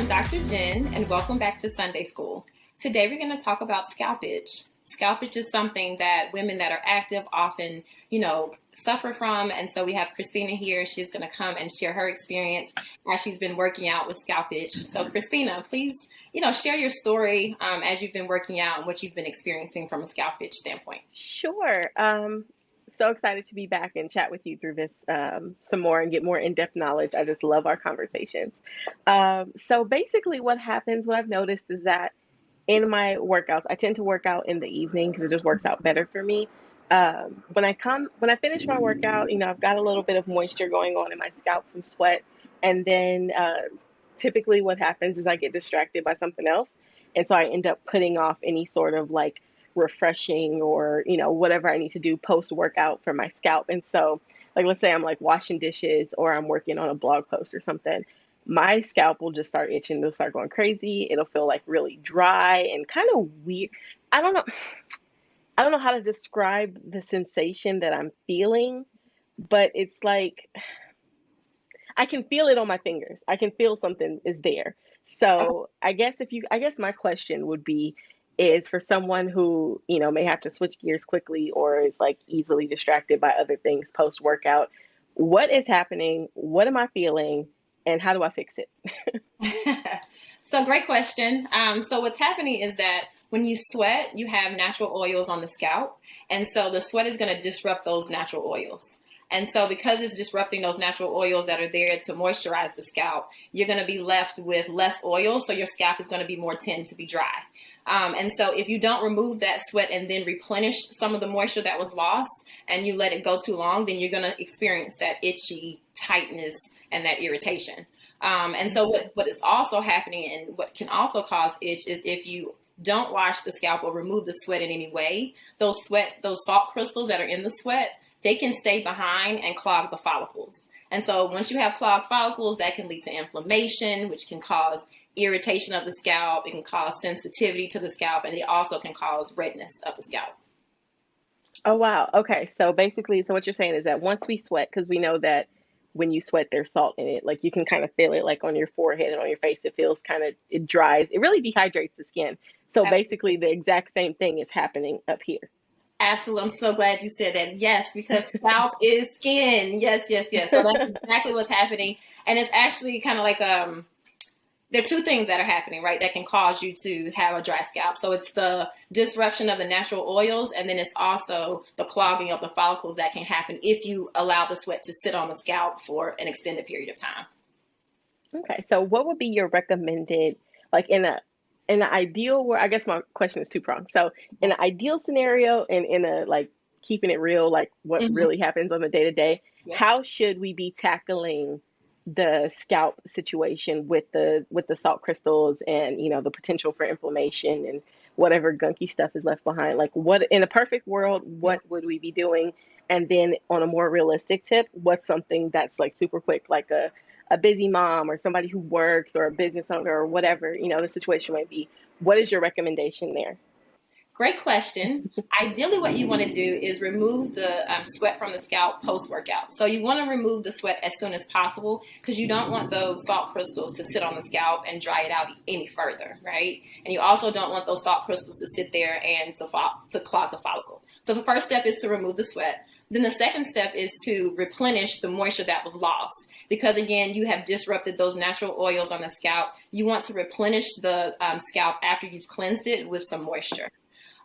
I'm Dr. Jen, and welcome back to Sunday School. Today we're going to talk about scalp itch. Scalp itch is something that women that are active often, suffer from. And so we have Christina here. She's going to come and share her experience as she's been working out with scalp itch. So Christina, please, share your story as you've been working out and what you've been experiencing from a scalp itch standpoint. Sure. So excited to be back and chat with you through this some more and get more in-depth knowledge. I just love our conversations. So basically what I've noticed is that in my workouts, I tend to work out in the evening because it just works out better for me. When I finish my workout, I've got a little bit of moisture going on in my scalp from sweat. And then typically what happens is I get distracted by something else. And so I end up putting off any sort of like refreshing or, whatever I need to do post-workout for my scalp. And so like, let's say I'm like washing dishes or I'm working on a blog post or something. My scalp will just start itching. It'll start going crazy. It'll feel like really dry and kind of weird. I don't know how to describe the sensation that I'm feeling, but it's like I can feel it on my fingers. I can feel something is there. So I guess my question would be is for someone who, may have to switch gears quickly or is like easily distracted by other things post workout. What is happening? What am I feeling? And how do I fix it? So great question. So what's happening is that when you sweat, you have natural oils on the scalp. And so the sweat is going to disrupt those natural oils. And so because it's disrupting those natural oils that are there to moisturize the scalp, you're going to be left with less oil. So your scalp is going to be more tend to be dry. And so if you don't remove that sweat and then replenish some of the moisture that was lost and you let it go too long, then you're going to experience that itchy tightness and that irritation. And so what is also happening and what can also cause itch is if you don't wash the scalp or remove the sweat in any way, those salt crystals that are in the sweat, they can stay behind and clog the follicles. And so once you have clogged follicles, that can lead to inflammation, which can cause irritation of the scalp. It can cause sensitivity to the scalp, and it also can cause redness of the scalp. Oh, wow. Okay. So basically, what you're saying is that once we sweat, because we know that when you sweat, there's salt in it. Like you can kind of feel it like on your forehead and on your face. It feels it dries. It really dehydrates the skin. So basically the exact same thing is happening up here. Absolutely. I'm so glad you said that. Yes, because scalp is skin. Yes. So that's exactly what's happening. And it's actually kind of like, there are two things that are happening, right, that can cause you to have a dry scalp. So it's the disruption of the natural oils, and then it's also the clogging of the follicles that can happen if you allow the sweat to sit on the scalp for an extended period of time. Okay, so what would be your recommended, like in an ideal, where I guess my question is two-pronged. So in an ideal scenario and in a like keeping it real, like what really happens on the day-to-day, how should we be tackling the scalp situation with the salt crystals and the potential for inflammation and whatever gunky stuff is left behind? Like what in a perfect world, what would we be doing? And then on a more realistic tip, what's something that's like super quick, like a busy mom or somebody who works or a business owner or whatever the situation might be? What is your recommendation there? Great question. Ideally, what you want to do is remove the sweat from the scalp post-workout. So you want to remove the sweat as soon as possible because you don't want those salt crystals to sit on the scalp and dry it out any further, right? And you also don't want those salt crystals to sit there and to clog the follicle. So the first step is to remove the sweat. Then the second step is to replenish the moisture that was lost. Because again, you have disrupted those natural oils on the scalp. You want to replenish the scalp after you've cleansed it with some moisture.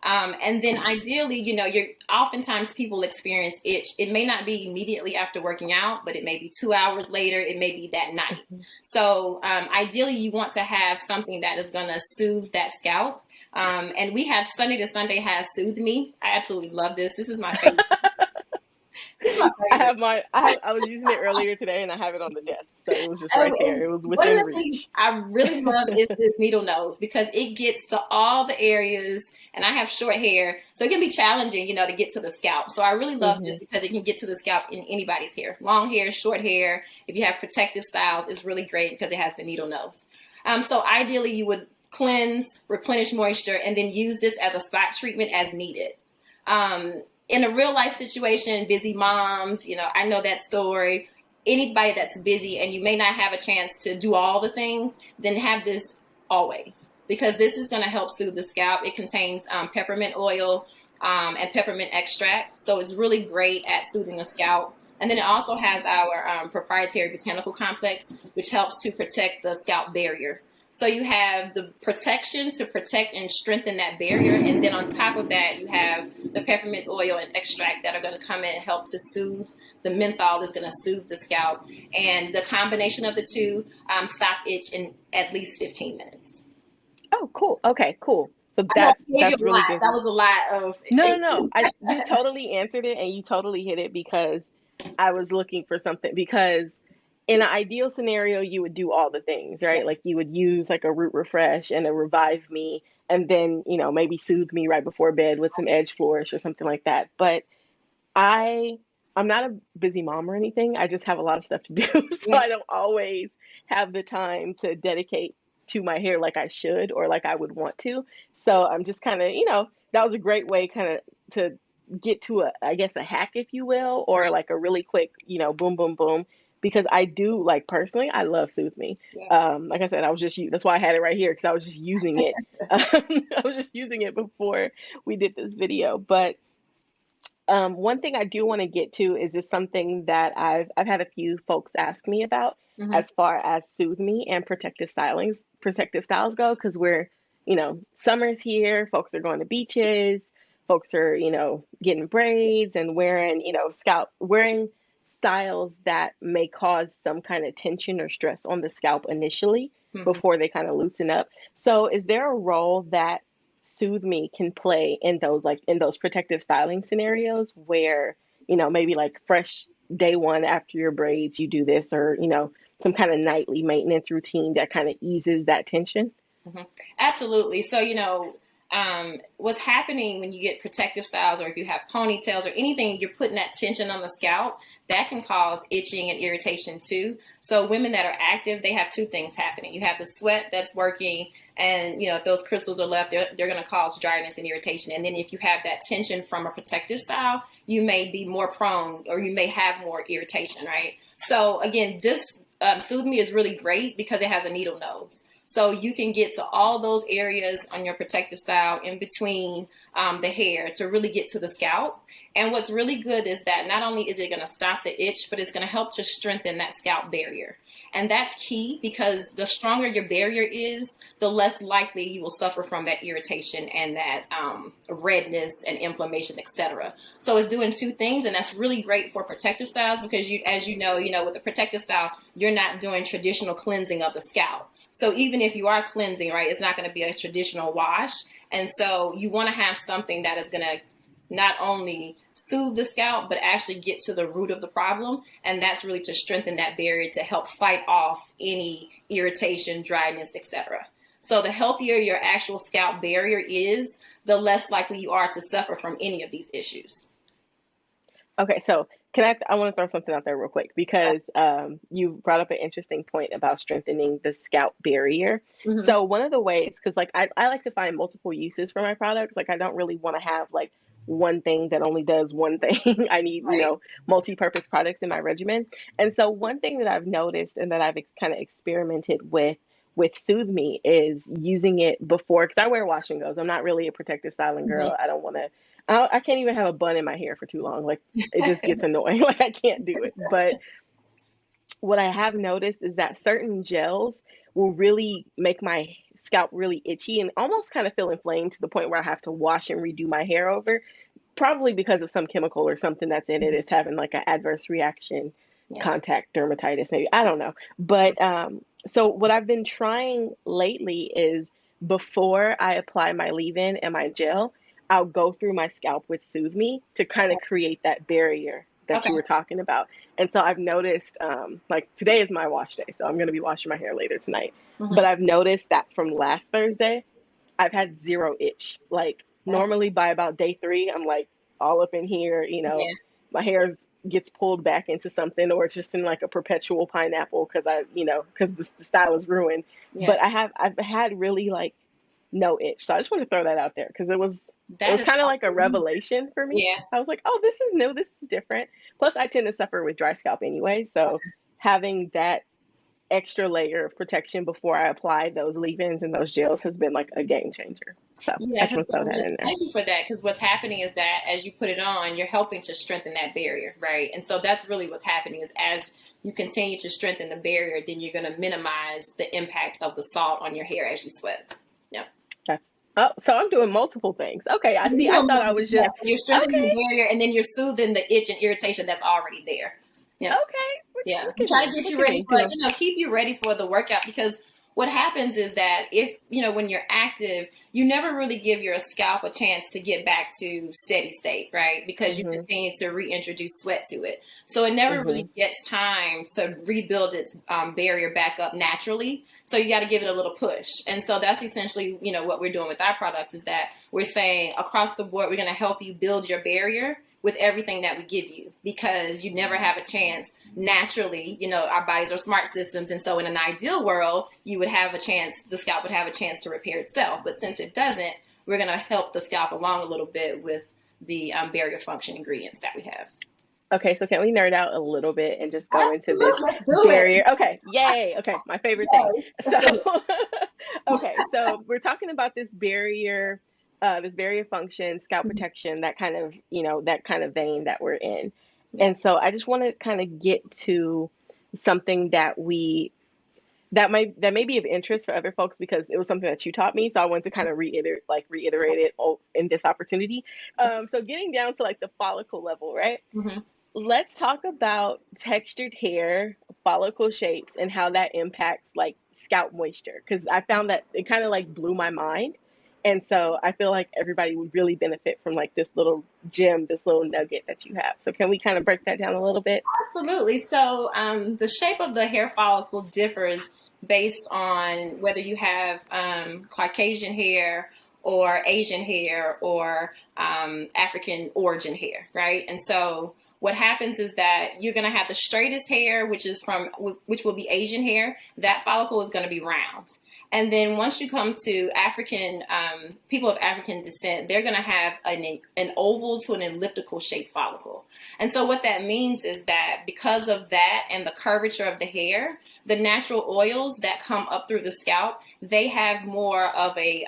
And then ideally, oftentimes people experience itch. It may not be immediately after working out, but it may be 2 hours later. It may be that night. So ideally, you want to have something that is going to soothe that scalp. And we have Sunday to Sunday has Soothe Me. I absolutely love this. This is my favorite. I was using it earlier today and I have it on the desk. So it was just right there. It was within reach. I really love is this needle nose because it gets to all the areas, and I have short hair. So it can be challenging, to get to the scalp. So I really love this because it can get to the scalp in anybody's hair. Long hair, short hair. If you have protective styles, it's really great because it has the needle nose. So ideally you would cleanse, replenish moisture, and then use this as a spot treatment as needed. In a real life situation, busy moms, I know that story. anybody that's busy and you may not have a chance to do all the things, then have this always, because this is going to help soothe the scalp. It contains peppermint oil and peppermint extract, so it's really great at soothing the scalp. And then it also has our proprietary botanical complex, which helps to protect the scalp barrier. So you have the protection to protect and strengthen that barrier. And then on top of that, you have the peppermint oil and extract that are going to come in and help to soothe. The menthol is going to soothe the scalp. And the combination of the two stop itch in at least 15 minutes. Oh, cool. Okay, cool. So I know, that's really good. That was a lot of... No. You totally answered it, and you totally hit it, because I was looking for something. Because in an ideal scenario, you would do all the things, right? Like you would use like a root refresh and a revive me, and then, maybe soothe me right before bed with some edge flourish or something like that. But I'm not a busy mom or anything. I just have a lot of stuff to do. So I don't always have the time to dedicate to my hair like I should or like I would want to. So I'm just kind of, that was a great way kind of to get to a hack, if you will, or like a really quick, boom, boom, boom. Because I do, like, personally, I love Soothe Me. Like I said, that's why I had it right here, because I was just using it. I was just using it before we did this video. But one thing I do want to get to is just something that I've had a few folks ask me about, as far as Soothe Me and protective styles go, because we're, summer's here, folks are going to beaches, folks are, getting braids and wearing styles that may cause some kind of tension or stress on the scalp initially before they kind of loosen up. So is there a role that Soothe Me can play in those protective styling scenarios where, maybe like fresh day one after your braids, you do this, or, some kind of nightly maintenance routine that kind of eases that tension? Absolutely. So, what's happening when you get protective styles, or if you have ponytails or anything, you're putting that tension on the scalp. That can cause itching and irritation too. So women that are active, they have two things happening. You have the sweat that's working, and if those crystals are left, they're going to cause dryness and irritation. And then if you have that tension from a protective style, you may be more prone, or you may have more irritation, right? So again, this Soothe Me is really great because it has a needle nose. So you can get to all those areas on your protective style in between the hair to really get to the scalp. And what's really good is that not only is it going to stop the itch, but it's going to help to strengthen that scalp barrier. And that's key, because the stronger your barrier is, the less likely you will suffer from that irritation and that redness and inflammation, etc. So it's doing two things, and that's really great for protective styles, because as you know, with the protective style, you're not doing traditional cleansing of the scalp. So even if you are cleansing, right, it's not going to be a traditional wash. And so you want to have something that is going to not only soothe the scalp, but actually get to the root of the problem. And that's really to strengthen that barrier to help fight off any irritation, dryness, etc. So the healthier your actual scalp barrier is, the less likely you are to suffer from any of these issues. Okay, so I want to throw something out there real quick, because you brought up an interesting point about strengthening the scalp barrier. So one of the ways, because like I like to find multiple uses for my products. Like I don't really want to have like one thing that only does one thing. I need, multi-purpose products in my regimen. And so one thing that I've noticed and that I've kind of experimented with Soothe Me is using it before, because I wear wash and goes. I'm not really a protective styling girl. I don't want to. I can't even have a bun in my hair for too long. Like it just gets annoying. Like I can't do it. But what I have noticed is that certain gels will really make my scalp really itchy and almost kind of feel inflamed to the point where I have to wash and redo my hair over, probably because of some chemical or something that's in it. It's having like an adverse reaction, contact dermatitis, maybe. I don't know. But so what I've been trying lately is, before I apply my leave-in and my gel, I'll go through my scalp with Soothe Me to kind of create that barrier that you were talking about. And so I've noticed, like today is my wash day, so I'm going to be washing my hair later tonight. But I've noticed that from last Thursday, I've had zero itch. Like normally by about day 3, I'm like all up in here, my hair gets pulled back into something, or it's just in like a perpetual pineapple because the style is ruined. But I've had really like no itch. So I just want to throw that out there, because it was kind of like a revelation for me. I was like, oh, this is new. This is different. Plus, I tend to suffer with dry scalp anyway. So having that extra layer of protection before I apply those leave-ins and those gels has been like a game changer. So I Yeah, just want to throw that in there. thank you for that. Because what's happening is that as you put it on, you're helping to strengthen that barrier, right? And so that's really what's happening is as you continue to strengthen the barrier, then you're going to minimize the impact of the salt on your hair as you sweat. Yeah. That's oh, so I'm doing multiple things. Okay, I see. I thought I was Yeah, just so you're strengthening the okay. barrier and then you're soothing the itch and irritation that's already there. Yeah. Okay, Yeah, look I'm at trying me. to get Look you at ready me for, doing. keep you ready for the workout because what happens is that if, when you're active, you never really give your scalp a chance to get back to steady state, right? Because you Mhm. continue to reintroduce sweat to it. So it never really Mhm. gets time to rebuild its barrier back up naturally. So you got to give it a little push. And so that's essentially, what we're doing with our product is that we're saying across the board, we're going to help you build your barrier with everything that we give you because you never have a chance naturally. Our bodies are smart systems. And so in an ideal world, the scalp would have a chance to repair itself. But since it doesn't, we're going to help the scalp along a little bit with the barrier function ingredients that we have. Okay, so can we nerd out a little bit and just go into this Absolutely. Let's do it. barrier? Okay, yay. Okay, my favorite thing. Yes. So, Let's do it. okay, so we're talking about this barrier function, scalp protection, that kind of, that kind of vein that we're in. Yeah. And so I just want to kind of get to something that may be of interest for other folks because it was something that you taught me. So I wanted to kind of reiterate it in this opportunity. So getting down to like the follicle level, right? Mm-hmm. Let's talk about textured hair, follicle shapes, and how that impacts like scalp moisture. Because I found that it kind of like blew my mind. And so I feel like everybody would really benefit from like this little gem, this little nugget that you have. So can we kind of break that down a little bit? Absolutely. So the shape of the hair follicle differs based on whether you have Caucasian hair or Asian hair or African origin hair, right? And so what happens is that you're going to have the straightest hair, which will be Asian hair. That follicle is going to be round. And then once you come to African people of African descent, they're going to have an oval to an elliptical shaped follicle. And so what that means is that because of that and the curvature of the hair, the natural oils that come up through the scalp, they have more of a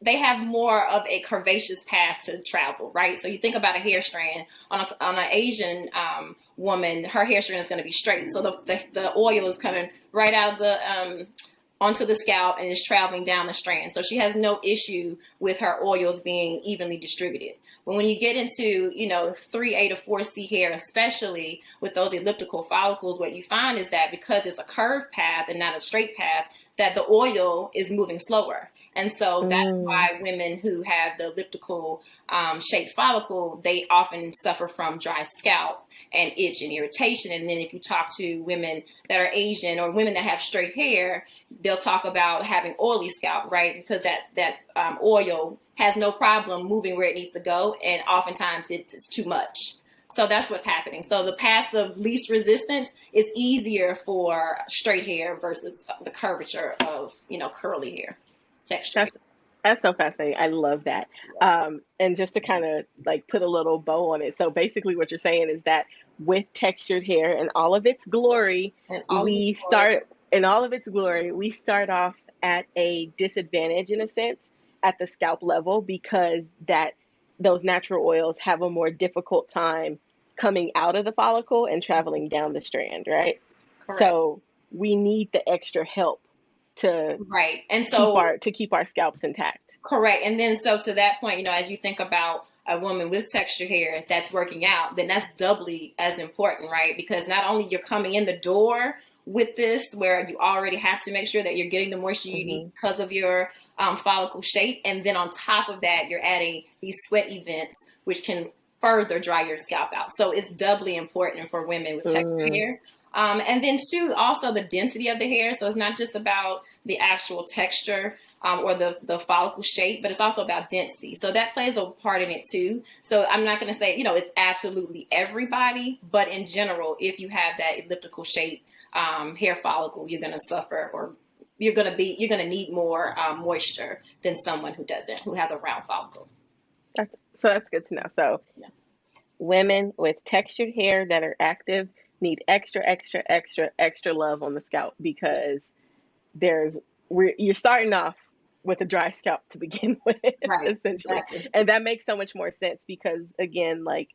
curvaceous path to travel, right? So you think about a hair strand on an Asian woman, her hair strand is going to be straight. So the oil is coming right out of the onto the scalp and is traveling down the strand. So she has no issue with her oils being evenly distributed. But when you get into, 3A to 4C hair, especially with those elliptical follicles, what you find is that because it's a curved path and not a straight path, that the oil is moving slower. And so that's why women who have the elliptical shaped follicle, they often suffer from dry scalp and itch and irritation. And then if you talk to women that are Asian or women that have straight hair, they'll talk about having oily scalp, right? Because that oil has no problem moving where it needs to go. And oftentimes it's too much. So that's what's happening. So the path of least resistance is easier for straight hair versus the curvature of, curly hair texture. That's so fascinating. I love that. And just to kind of like put a little bow on it. So basically what you're saying is that with textured hair and all of its glory, And all of we start off at a disadvantage in a sense at the scalp level because those natural oils have a more difficult time coming out of the follicle and traveling down the strand, right? correct. So we need the extra help to Right. And so keep our scalps intact. correct. And then so to that point, as you think about a woman with textured hair that's working out, then that's doubly as important, right? Because not only you're coming in the door with this, where you already have to make sure that you're getting the moisture you need because of your follicle shape. And then on top of that, you're adding these sweat events, which can further dry your scalp out. So it's doubly important for women with textured hair. And then too, also the density of the hair. So it's not just about the actual texture or the follicle shape, but it's also about density. So that plays a part in it too. So I'm not going to say, it's absolutely everybody, but in general, if you have that elliptical shape hair follicle, you're going to suffer or you're going to need more moisture than someone who has a round follicle. That's good to know. So women with textured hair that are active, need extra, extra, extra, extra love on the scalp because you're starting off with a dry scalp to begin with, Right. essentially. Exactly. And that makes so much more sense because, again, like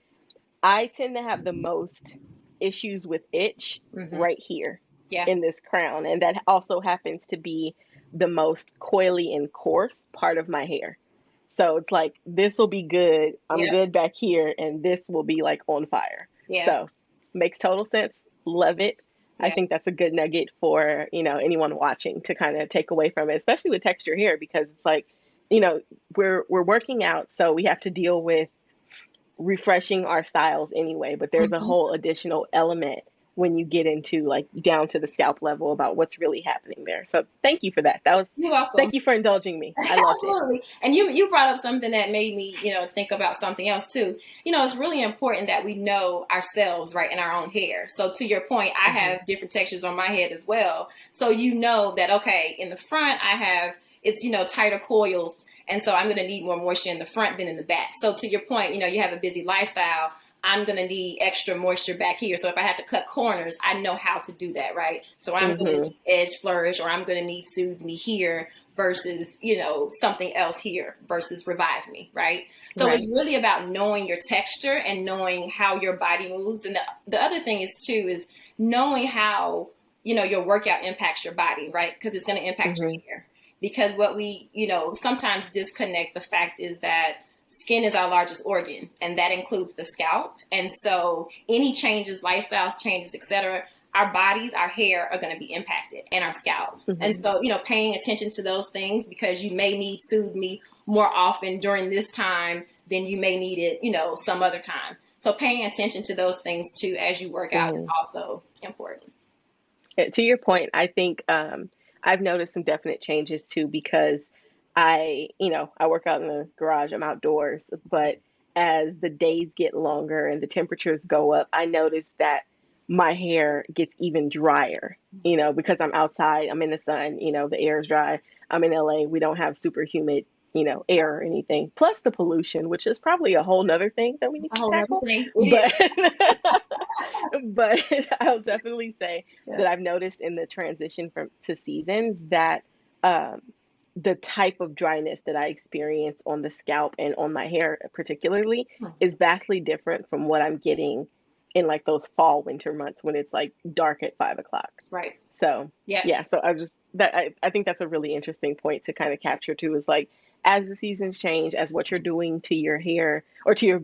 I tend to have the most issues with itch Mm-hmm. right here Yeah. in this crown. And that also happens to be the most coily and coarse part of my hair. So it's like, this will be good. I'm Yeah. good back here. And this will be like on fire. Yeah. So makes total sense. Love it. I Yeah. think that's a good nugget for, anyone watching to kind of take away from it, especially with texture hair, because it's like, we're working out. So we have to deal with refreshing our styles anyway, but there's a Mm-hmm. whole additional element when you get into like down to the scalp level about what's really happening there. So thank you for that. You're welcome. Thank you for indulging me. I loved it. Absolutely. And you brought up something that made me, think about something else too. It's really important that we know ourselves, right, in our own hair. So to your point, I have different textures on my head as well. So that, okay, in the front, it's tighter coils. And so I'm going to need more moisture in the front than in the back. So to your point, you have a busy lifestyle. I'm going to need extra moisture back here. So if I have to cut corners, I know how to do that, right? So I'm going to need edge flourish, or I'm going to need soothe me here versus, something else here versus revive me, right? So It's really about knowing your texture and knowing how your body moves. And the other thing is too, is knowing how, your workout impacts your body, right? Because it's going to impact your hair. Because what we, sometimes disconnect the fact is that skin is our largest organ, and that includes the scalp. And so any changes, lifestyles changes, etc., our bodies, our hair are going to be impacted, and our scalps. And so, paying attention to those things, because you may need Soothe Me more often during this time than you may need it, some other time. So paying attention to those things too as you work out is also important. To your point, I think I've noticed some definite changes too, because I work out in the garage, I'm outdoors, but as the days get longer and the temperatures go up, I notice that my hair gets even drier, because I'm outside, I'm in the sun, the air is dry. I'm in LA. We don't have super humid, air or anything. Plus the pollution, which is probably a whole nother thing that we need to tackle. But I'll definitely say that I've noticed in the transition to seasons that the type of dryness that I experience on the scalp and on my hair particularly is vastly different from what I'm getting in like those fall winter months when it's like dark at 5 o'clock. Right. So so I think that's a really interesting point to kind of capture too, is like, as the seasons change, as what you're doing to your hair or to your,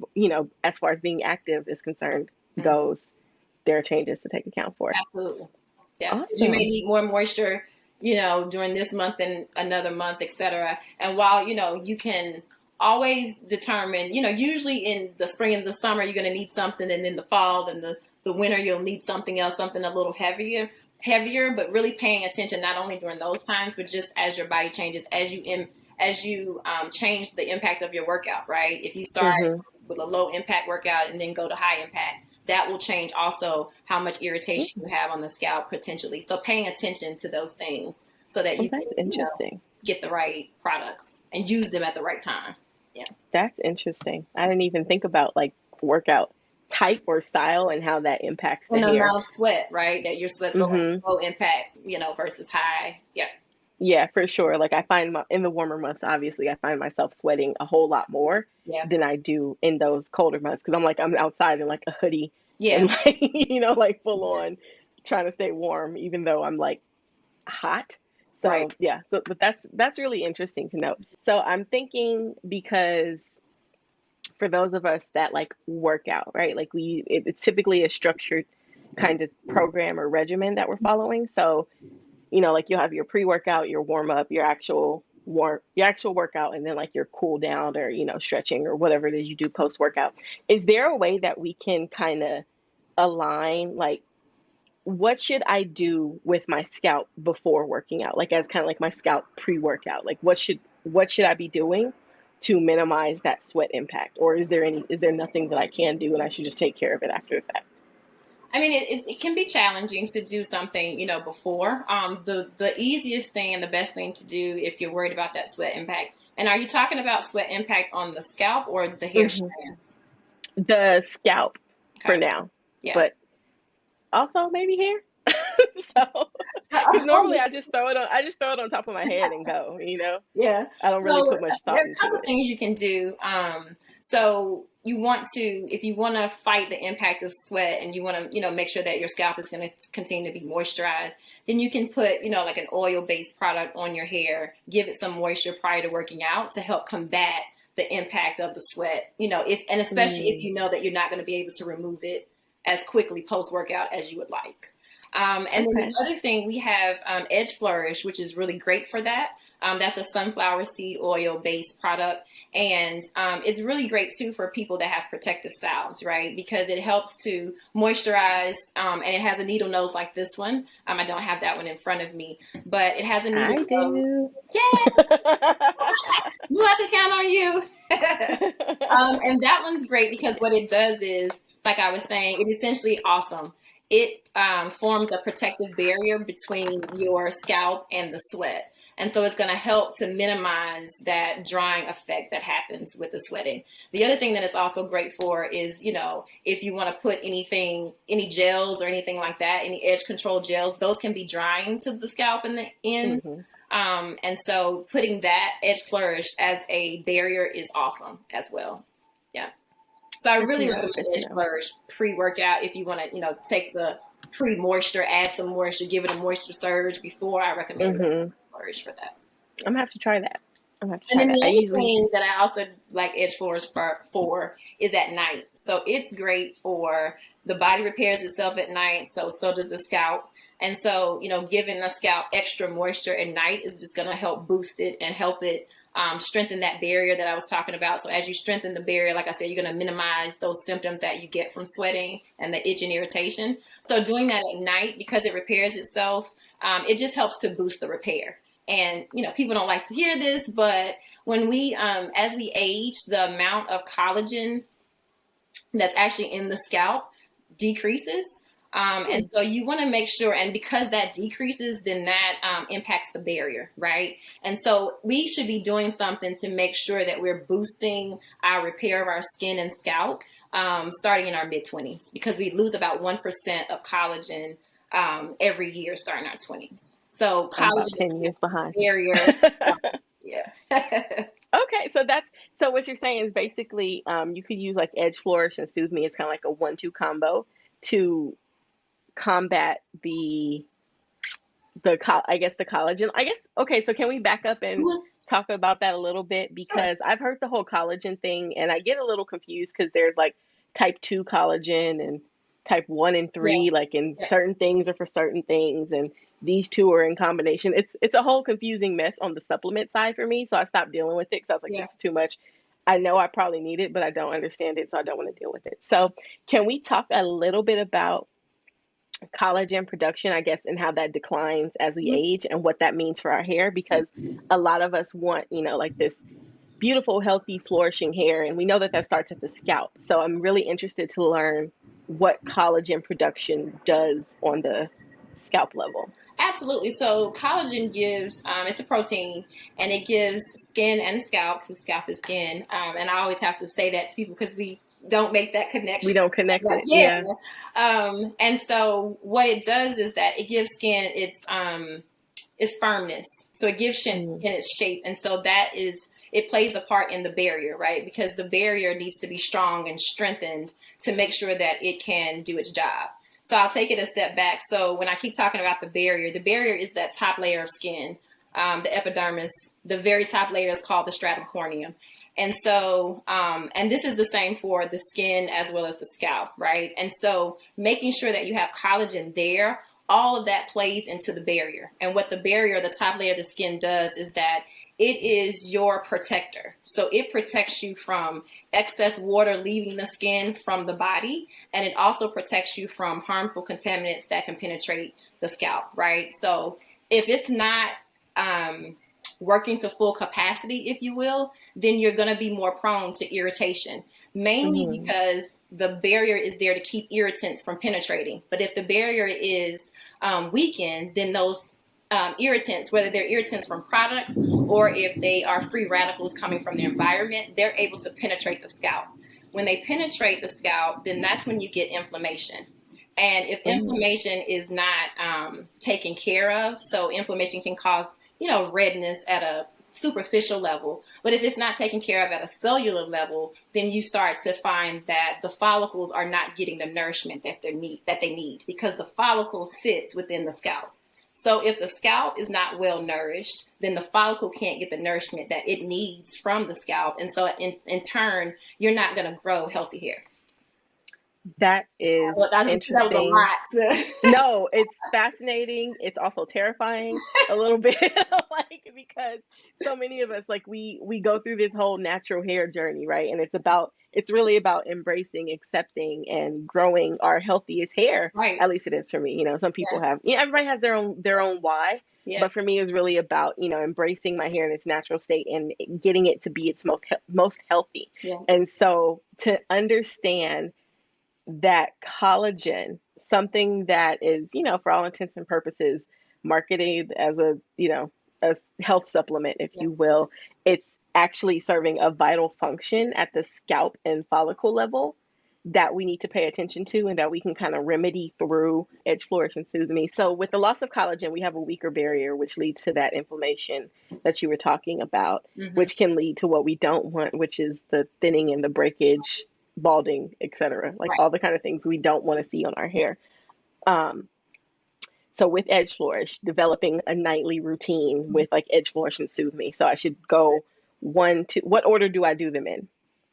as far as being active is concerned, there are changes to take account for. Absolutely. Yeah. Awesome. You may need more moisture, during this month and another month, etc. And while, you can always determine, usually in the spring and the summer, you're going to need something. And in the fall and the winter, you'll need something else, something a little heavier, but really paying attention, not only during those times, but just as your body changes, as you change the impact of your workout, right? If you start with a low impact workout and then go to high impact, that will change also how much irritation you have on the scalp potentially. So paying attention to those things so that you can get the right products and use them at the right time. Yeah. That's interesting. I didn't even think about like workout type or style and how that impacts the hair. And the amount of sweat, right? That your sweat's low impact, versus high. Yeah. Yeah, for sure. Like I find in the warmer months, obviously, I find myself sweating a whole lot more than I do in those colder months. Cause I'm outside in like a hoodie and like, like full on trying to stay warm, even though I'm like hot. So but that's really interesting to know. So I'm thinking, because for those of us that like work out, right? Like it's typically a structured kind of program or regimen that we're following. So like you'll have your pre-workout, your warm up, your actual workout, and then like your cool down or, stretching or whatever it is you do post workout. Is there a way that we can kind of align, like, what should I do with my scalp before working out? Like as kind of like my scalp pre-workout, like what should I be doing to minimize that sweat impact? Or is there nothing that I can do and I should just take care of it after the fact? I mean, it can be challenging to do something, before. The easiest thing and the best thing to do if you're worried about that sweat impact. And are you talking about sweat impact on the scalp or the hair strands? The scalp for now. Yeah. But also maybe hair. So, because normally I just throw it on top of my head and go, you know. Yeah. I don't really So put much there thought are a couple into it. things you can do. So you want to, if you want to fight the impact of sweat and you want to, make sure that your scalp is going to continue to be moisturized, then you can put, like an oil-based product on your hair, give it some moisture prior to working out to help combat the impact of the sweat, and especially if you know that you're not going to be able to remove it as quickly post-workout as you would like. And then the other thing, we have Edge Flourish, which is really great for that. That's a sunflower seed oil based product. And it's really great too for people that have protective styles, right? Because it helps to moisturize, and it has a needle nose like this one. I don't have that one in front of me, but it has a needle nose. Do. Yeah. You have to count on you. And that one's great because what it does is, like I was saying, it's essentially awesome. It forms a protective barrier between your scalp and the sweat. And so it's going to help to minimize that drying effect that happens with the sweating. The other thing that it's also great for is, if you want to put any gels or anything like that, any edge control gels, those can be drying to the scalp in the end. Mm-hmm. And so putting that Edge Flourish as a barrier is awesome as well. Yeah. So I really recommend Edge Flourish pre-workout if you want to, take the pre-moisture, add some moisture, give it a moisture surge before. I recommend Flourish for that. I'm gonna have to try that. And then the other thing that I also like Edge Flourish for is at night. So it's great for the body repairs itself at night. So does the scalp. And so, giving the scalp extra moisture at night is just going to help boost it and help it strengthen that barrier that I was talking about. So as you strengthen the barrier, like I said, you're going to minimize those symptoms that you get from sweating and the itch and irritation. So doing that at night, because it repairs itself, it just helps to boost the repair. And, people don't like to hear this, but when we, as we age, the amount of collagen that's actually in the scalp decreases. And so you want to make sure, and because that decreases, then that impacts the barrier, right? And so we should be doing something to make sure that we're boosting our repair of our skin and scalp starting in our mid-20s, because we lose about 1% of collagen every year starting our 20s. So collagen is 10 years behind. Barrier. Yeah. Okay, so what you're saying is basically you could use like Edge Flourish and Soothe Me. It's kind of like a 1-2 combo to combat the collagen. Okay, so can we back up and talk about that a little bit? Because I've heard the whole collagen thing and I get a little confused because there's like type 2 collagen and type 1 and 3, certain things are for certain things, and these two are in combination. It's a whole confusing mess on the supplement side for me, so I stopped dealing with it because I was like, this is too much. I know I probably need it, but I don't understand it, so I don't want to deal with it. So can we talk a little bit about collagen production, I guess, and how that declines as we age and what that means for our hair? Because a lot of us want, like this beautiful, healthy, flourishing hair, and we know that starts at the scalp. So I'm really interested to learn what collagen production does on the scalp level. Absolutely. So collagen gives, it's a protein, and it gives skin and scalp, because scalp is skin. And I always have to say that to people because we don't make that connection. We don't connect it. Yeah. And so what it does is that it gives skin its firmness. So it gives skin its shape. And so it plays a part in the barrier, right? Because the barrier needs to be strong and strengthened to make sure that it can do its job. So I'll take it a step back. So when I keep talking about the barrier is that top layer of skin, the epidermis. The very top layer is called the stratum corneum. And so, and this is the same for the skin as well as the scalp, right? And so making sure that you have collagen there, all of that plays into the barrier. And what the barrier, the top layer of the skin does is that it is your protector. So it protects you from excess water leaving the skin from the body. And it also protects you from harmful contaminants that can penetrate the scalp, right? So if it's not working to full capacity, if you will, then you're going to be more prone to irritation, mainly because the barrier is there to keep irritants from penetrating. But if the barrier is weakened, then those irritants, whether they're irritants from products or if they are free radicals coming from the environment, they're able to penetrate the scalp. When they penetrate the scalp, then that's when you get inflammation. And if inflammation is not taken care of, so inflammation can cause, redness at a superficial level. But if it's not taken care of at a cellular level, then you start to find that the follicles are not getting the nourishment that they need because the follicle sits within the scalp. So if the scalp is not well nourished, then the follicle can't get the nourishment that it needs from the scalp. And so in turn, you're not going to grow healthy hair. That is interesting. That was a lot. No, it's fascinating. It's also terrifying a little bit, because so many of us, we go through this whole natural hair journey, right? And it's really about embracing, accepting, and growing our healthiest hair. Right. At least it is for me. Some people have, everybody has their own why. Yeah. But for me, it's really about, embracing my hair in its natural state and getting it to be its most healthy. Yeah. And so to understand that collagen, something that is, for all intents and purposes, marketed as a health supplement, if you will, it's actually serving a vital function at the scalp and follicle level that we need to pay attention to and that we can kind of remedy through Edge Flourish and Soothe Me. So with the loss of collagen, we have a weaker barrier, which leads to that inflammation that you were talking about, which can lead to what we don't want, which is the thinning and the breakage, balding, etc. All the kind of things we don't want to see on our hair. So with Edge Flourish, developing a nightly routine with Edge Flourish and Soothe Me. So I should go 1, 2. What order do I do them in,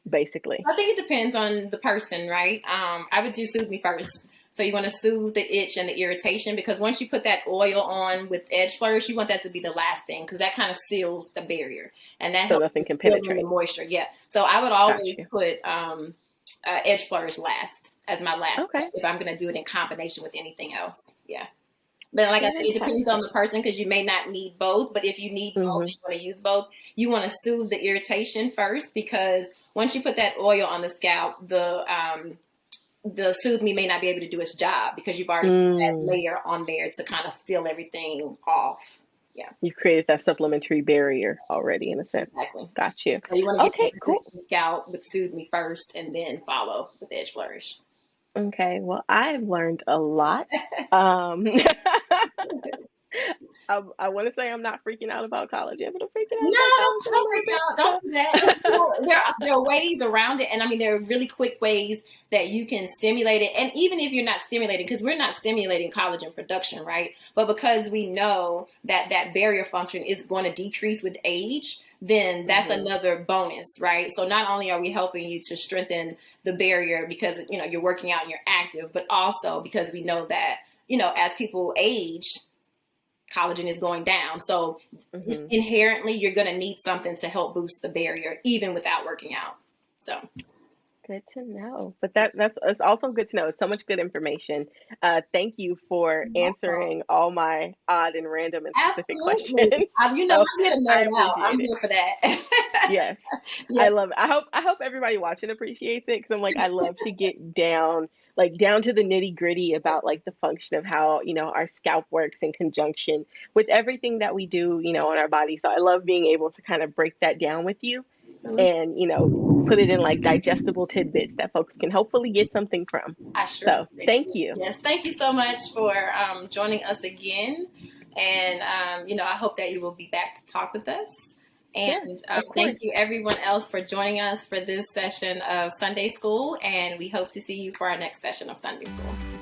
basically? I think it depends on the person, right? I would do Soothe Me first. So you want to soothe the itch and the irritation, because once you put that oil on with Edge Flourish, you want that to be the last thing, because that kind of seals the barrier, and that helps nothing can penetrate the moisture. Yeah. So I would always put Edge Flourish last as my last step if I'm going to do it in combination with anything else. Yeah. But like I said, it depends on the person, because you may not need both. But if you need both, you want to use both. You want to soothe the irritation first, because once you put that oil on the scalp, the Soothe Me may not be able to do its job, because you've already put that layer on there to kind of seal everything off. Yeah. You've created that supplementary barrier already, in a sense. Exactly. Got you. So you want to get the scalp with Soothe Me first, and then follow with Edge Flourish. Okay, well, I've learned a lot. I want to say I'm not freaking out about collagen, but I'm freaking out. No, don't freak out. Don't do that. There are ways around it, and I mean, there are really quick ways that you can stimulate it. And even if you're not stimulating, because we're not stimulating collagen production, right? But because we know that that barrier function is going to decrease with age, then that's another bonus, right? So not only are we helping you to strengthen the barrier because, you're working out and you're active, but also because we know that, as people age, collagen is going down. So inherently, you're going to need something to help boost the barrier, even without working out. So good to know. But that's also good to know. It's so much good information. Thank you for answering all my odd and random and specific questions. I'm here to nerd out. I'm here for that. Yes. I love it. I hope everybody watching appreciates it, because I'm I love to get down to the nitty gritty about the function of how, our scalp works in conjunction with everything that we do, on our body. So I love being able to kind of break that down with you and, put it in digestible tidbits that folks can hopefully get something from. So thank you. Yes. Thank you so much for joining us again. And, I hope that you will be back to talk with us. And thank you everyone else for joining us for this session of Sunday School. And we hope to see you for our next session of Sunday School.